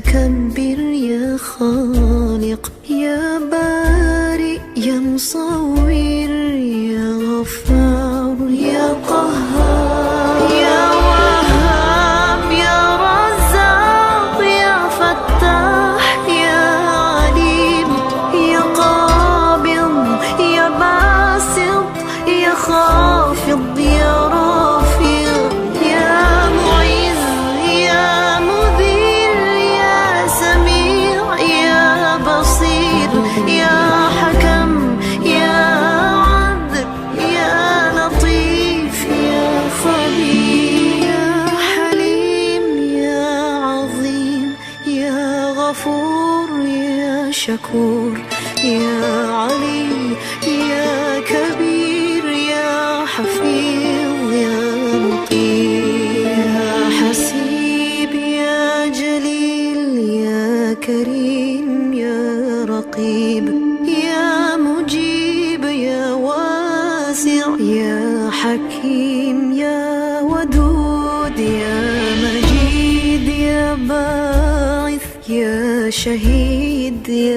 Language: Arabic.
متكبر يا خالق يا بارئ يا مصور يا غفار يا قهار يا وهاب يا رزاق يا فتاح يا عليم يا قابض يا باسط يا خافض يا رافع يا معز يا مذل يا سميع يا بصير يا حكم يا عدل يا لطيف يا خبير يا حليم يا عظيم يا غفور يا شكور يا علي يا كبير يا حفيظ يا لطيف يا حسيب يا جليل يا كريم يا رقيب يا مجيب يا واسع يا حكيم يا ودود يا مجيد يا باعث يا شهيد يا